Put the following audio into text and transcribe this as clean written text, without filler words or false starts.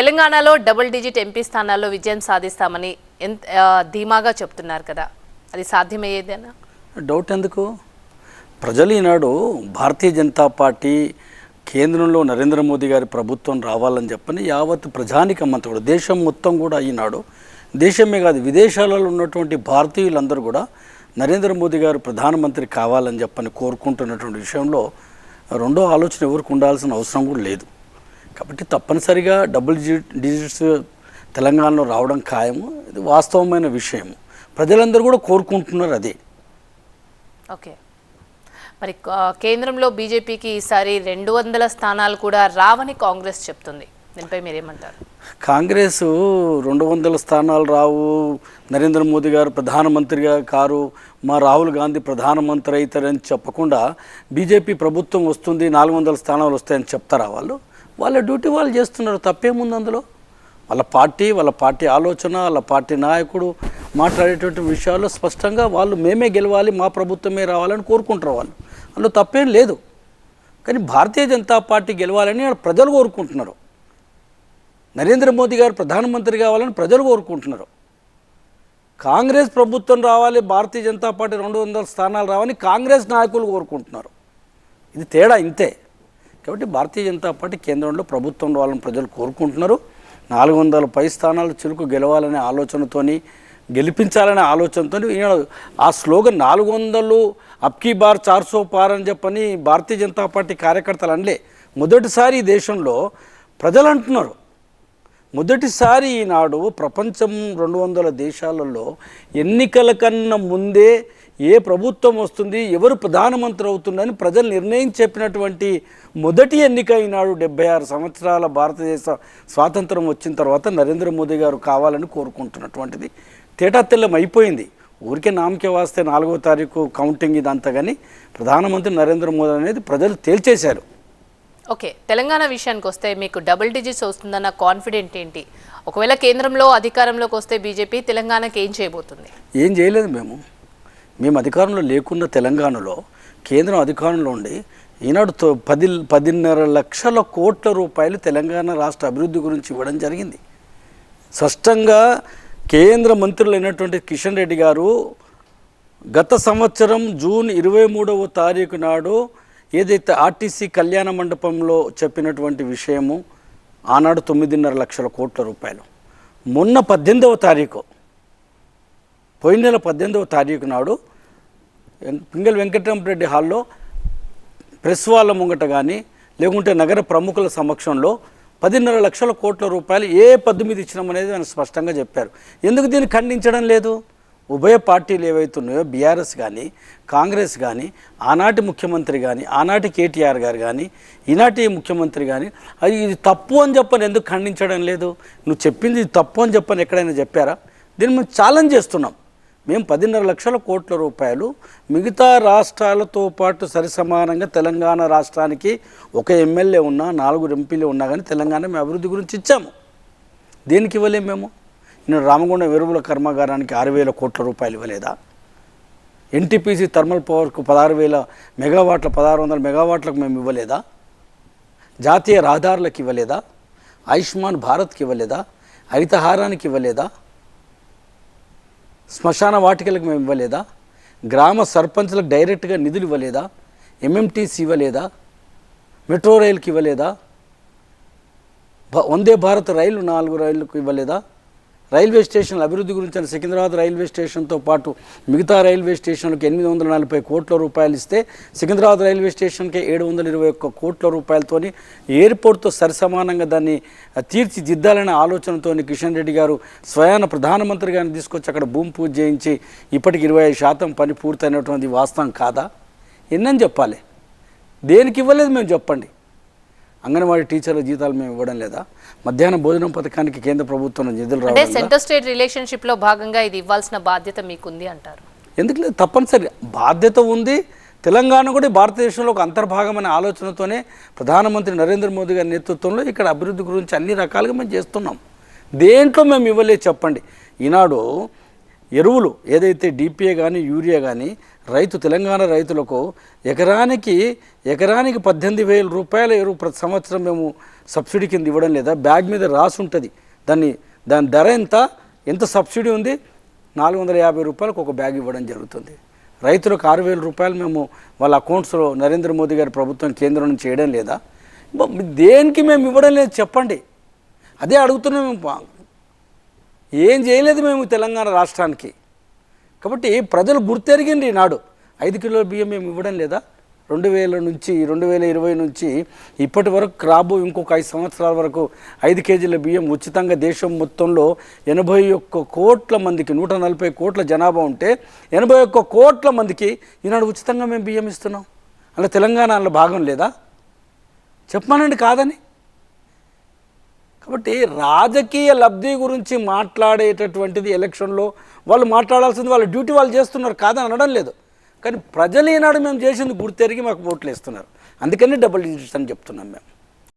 తెలంగాణలో double digit MP స్థానాల్లో విజయం సాధిస్తామని ధీమాగా చెప్తున్నారు కదా, అది సాధ్యమయ్యేదేనా? డౌట్ ఎందుకు? ప్రజలు ఈనాడు భారతీయ జనతా పార్టీ కేంద్రంలో నరేంద్ర మోదీ గారి ప్రభుత్వం రావాలని చెప్పని యావత్ ప్రజానికమంతా కూడా దేశం మొత్తం కూడా ఈనాడు దేశమే కాదు విదేశాలలో ఉన్నటువంటి భారతీయులందరూ కూడా నరేంద్ర మోదీ గారు ప్రధానమంత్రి కావాలని చెప్పని కోరుకుంటున్నటువంటి విషయంలో రెండో ఆలోచన ఎవరికి ఉండాల్సిన అవసరం కూడా లేదు. కాబట్టి తప్పనిసరిగా డబుల్ డిజిట్స్ తెలంగాణలో రావడం ఖాయము. ఇది వాస్తవమైన విషయము. ప్రజలందరూ కూడా కోరుకుంటున్నారు అదే. ఓకే, మరి కేంద్రంలో బీజేపీకి ఈసారి 200 స్థానాలు కూడా రావని కాంగ్రెస్ చెప్తుంది. దీనిపై మీరేమంటారు? కాంగ్రెస్ 200 స్థానాలు రావు, నరేంద్ర మోదీ గారు ప్రధానమంత్రిగా కారు, మా రాహుల్ గాంధీ ప్రధానమంత్రి అవుతారని చెప్పకుండా బీజేపీ ప్రభుత్వం వస్తుంది 400 స్థానాలు వస్తాయని చెప్తారా? వాళ్ళ డ్యూటీ వాళ్ళు చేస్తున్నారు. తప్పేముంది అందులో? వాళ్ళ పార్టీ ఆలోచన, వాళ్ళ పార్టీ నాయకుడు మాట్లాడేటువంటి విషయాల్లో స్పష్టంగా వాళ్ళు మేమే గెలవాలి, మా ప్రభుత్వమే రావాలని కోరుకుంటారు. అందులో తప్పేం లేదు. కానీ భారతీయ జనతా పార్టీ గెలవాలని ప్రజలు కోరుకుంటున్నారు. నరేంద్ర మోదీ గారు ప్రధానమంత్రి కావాలని ప్రజలు కోరుకుంటున్నారు. కాంగ్రెస్ ప్రభుత్వం రావాలి, భారతీయ జనతా పార్టీ 200 స్థానాలు రావాలని కాంగ్రెస్ నాయకులు కోరుకుంటున్నారు. ఇది తేడా ఇంతే. కాబట్టి భారతీయ జనతా పార్టీ కేంద్రంలో ప్రభుత్వం రావాలని ప్రజలు కోరుకుంటున్నారు. 400 పై స్థానాలు చిలుకు గెలవాలనే ఆలోచనతోని, గెలిపించాలనే ఆలోచనతో ఆ స్లోగన్ 400 అబ్కీ బార్ 400 పార్ అని చెప్పని భారతీయ జనతా పార్టీ కార్యకర్తలు అనలే. మొదటిసారి ఈ దేశంలో ప్రజలు అంటున్నారు. మొదటిసారి ఈనాడు ప్రపంచం 200 దేశాలలో ఎన్నికల కన్నా ముందే ఏ ప్రభుత్వం వస్తుంది, ఎవరు ప్రధానమంత్రి అవుతుందని ప్రజలు నిర్ణయం చెప్పినటువంటి మొదటి ఎన్నిక ఈనాడు. 76 సంవత్సరాల భారతదేశ స్వాతంత్రం వచ్చిన తర్వాత నరేంద్ర మోదీ గారు కావాలని కోరుకుంటున్నటువంటిది తేటాతెల్లం అయిపోయింది. ఊరికే నామకే వాస్తే 4వ తారీఖు కౌంటింగ్ ఇదంతా, కానీ ప్రధానమంత్రి నరేంద్ర మోదీ అనేది ప్రజలు తేల్చేశారు. ఓకే, తెలంగాణ విషయానికి వస్తే మీకు డబుల్ డిజిట్స్ వస్తుందన్న కాన్ఫిడెంట్ ఏంటి? ఒకవేళ కేంద్రంలో అధికారంలోకి వస్తే బీజేపీ తెలంగాణకి ఏం చేయబోతుంది? ఏం చేయలేదు. మేము అధికారంలో లేకున్న తెలంగాణలో కేంద్రం అధికారంలో ఉండి ఈనాడు 10.5 లక్షల కోట్ల రూపాయలు తెలంగాణ రాష్ట్ర అభివృద్ధి గురించి ఇవ్వడం జరిగింది. స్పష్టంగా కేంద్ర మంత్రులైనటువంటి కిషన్ రెడ్డి గారు గత సంవత్సరం జూన్ 23వ తారీఖు నాడు ఏదైతే ఆర్టీసీ కళ్యాణ మండపంలో చెప్పినటువంటి విషయము, ఆనాడు 9.5 లక్షల కోట్ల రూపాయలు. మొన్న 18వ తారీఖు, పోయిన నెల 18వ తారీఖు నాడు పింగళి వెంకటరామరెడ్డి హాల్లో ప్రెస్ వాళ్ళ ముంగట కానీ లేకుంటే నగర ప్రముఖుల సమక్షంలో 10.5 లక్షల కోట్ల రూపాయలు ఏ పద్దు మీద ఇచ్చినామనేది ఆయన స్పష్టంగా చెప్పారు. ఎందుకు దీన్ని ఖండించడం లేదు? ఉభయ పార్టీలు ఏవైతున్నాయో బీఆర్ఎస్ కానీ కాంగ్రెస్ కానీ ఆనాటి ముఖ్యమంత్రి కానీ ఆనాటి కేటీఆర్ గారు కానీ ఈనాటి ముఖ్యమంత్రి కానీ అది ఇది తప్పు అని చెప్పని ఎందుకు ఖండించడం లేదు? నువ్వు చెప్పింది ఇది తప్పు అని చెప్పని ఎక్కడైనా చెప్పారా? దీన్ని మేము ఛాలెంజ్ చేస్తున్నాం. మేము 10.5 లక్షల కోట్ల రూపాయలు మిగతా రాష్ట్రాలతో పాటు సరిసమానంగా తెలంగాణ రాష్ట్రానికి ఒక ఎమ్మెల్యే ఉన్నా 4 ఎంపీలు ఉన్నా కానీ తెలంగాణ మేము అభివృద్ధి గురించి ఇచ్చాము. దేనికి ఇవ్వలేము మేము? నేను రామగుండం ఎరువుల కర్మాగారానికి 6,000 కోట్ల రూపాయలు ఇవ్వలేదా? ఎన్టీపీసీ థర్మల్ పవర్కు 16,000 మెగావాట్ల 1600 మెగావాట్లకు మేము ఇవ్వలేదా? జాతీయ రహదారులకు ఇవ్వలేదా? ఆయుష్మాన్ భారత్కి ఇవ్వలేదా? హరితహారానికి ఇవ్వలేదా? శ్మశాన వాటికలకు మేము ఇవ్వలేదా? గ్రామ సర్పంచ్లకు డైరెక్ట్గా నిధులు ఇవ్వలేదా? ఎంఎంటీసీ ఇవ్వలేదా? మెట్రో రైలుకి ఇవ్వలేదా? వందే భారత్ రైలు 4 రైళ్లకు ఇవ్వలేదా? రైల్వే స్టేషన్ల అభివృద్ధి గురించి సికింద్రాబాద్ రైల్వే స్టేషన్తో పాటు మిగతా రైల్వే స్టేషన్లకు 840 కోట్ల రూపాయలు ఇస్తే సికింద్రాబాద్ రైల్వే స్టేషన్కి 721 కోట్ల రూపాయలతోని ఎయిర్పోర్ట్తో సరిసమానంగా దాన్ని తీర్చిదిద్దాలనే ఆలోచనతో కిషన్ రెడ్డి గారు స్వయాన ప్రధానమంత్రి గారిని తీసుకొచ్చి అక్కడ భూమి పూజ చేయించి ఇప్పటికి 25% పని పూర్తయినటువంటి వాస్తవం కాదా? ఎన్నని చెప్పాలి? దేనికి ఇవ్వలేదు మేము చెప్పండి. అంగన్వాడీ టీచర్ల జీతాలు మేము ఇవ్వడం లేదా? మధ్యాహ్న భోజనం పథకానికి కేంద్ర ప్రభుత్వం నిధులు రావడం లేదా? సెంటర్ స్టేట్ రిలేషన్షిప్లో భాగంగా ఇది ఇవ్వాల్సిన బాధ్యత మీకుంది అంటారు. ఎందుకు లేదు? తప్పనిసరి బాధ్యత ఉంది. తెలంగాణ కూడా భారతదేశంలో ఒక అంతర్భాగమైన ఆలోచనతోనే ప్రధానమంత్రి నరేంద్ర మోదీ గారి నేతృత్వంలో ఇక్కడ అభివృద్ధి గురించి అన్ని రకాలుగా మేము చేస్తున్నాం. దేంట్లో మేము ఇవ్వలేదు చెప్పండి? ఈనాడు ఎరువులు ఏదైతే డిపిఏ కానీ యూరియా కానీ తెలంగాణ రైతులకు ఎకరానికి 18,000 రూపాయల ఎరువు ప్రతి సంవత్సరం మేము సబ్సిడీ కింద ఇవ్వడం లేదా? బ్యాగ్ మీద రాసి ఉంటుంది దాని ధర ఎంత సబ్సిడీ ఉంది, 450 రూపాయలకు ఒక బ్యాగ్ ఇవ్వడం జరుగుతుంది. రైతులకు 6,000 రూపాయలు మేము వాళ్ళ అకౌంట్స్లో నరేంద్ర మోదీ గారి ప్రభుత్వం కేంద్రం నుంచి చేయడం లేదా? దేనికి మేము ఇవ్వడం లేదు చెప్పండి. అదే అడుగుతున్నాం. మేము ఏం చేయలేదు మేము తెలంగాణ రాష్ట్రానికి. కాబట్టి ప్రజలు గుర్తెరిగింది నాడు 5 కిలోల బియ్యం మేము ఇవ్వడం లేదా? 2000 నుంచి 2020 నుంచి ఇప్పటి వరకు రాబో ఇంకొక 5 సంవత్సరాల వరకు 5 కేజీల బియ్యం ఉచితంగా దేశం మొత్తంలో 81 కోట్ల మందికి, 140 కోట్ల జనాభా ఉంటే 81 కోట్ల మందికి ఈనాడు ఉచితంగా మేము బియ్యం ఇస్తున్నాం. అలా తెలంగాణలో భాగం లేదా? చెప్పమానండి కాదని. కాబట్టి రాజకీయ లబ్ధి గురించి మాట్లాడేటటువంటిది ఎలక్షన్లో వాళ్ళు మాట్లాడాల్సింది, వాళ్ళ డ్యూటీ వాళ్ళు చేస్తున్నారు, కాదని అనడం లేదు. కానీ ప్రజలు ఈనాడు మేము చేసింది గుర్తెరిగి మాకు ఓట్లు వేస్తున్నారు. అందుకని డబుల్ డిజిట్స్ అని చెప్తున్నాం మేము.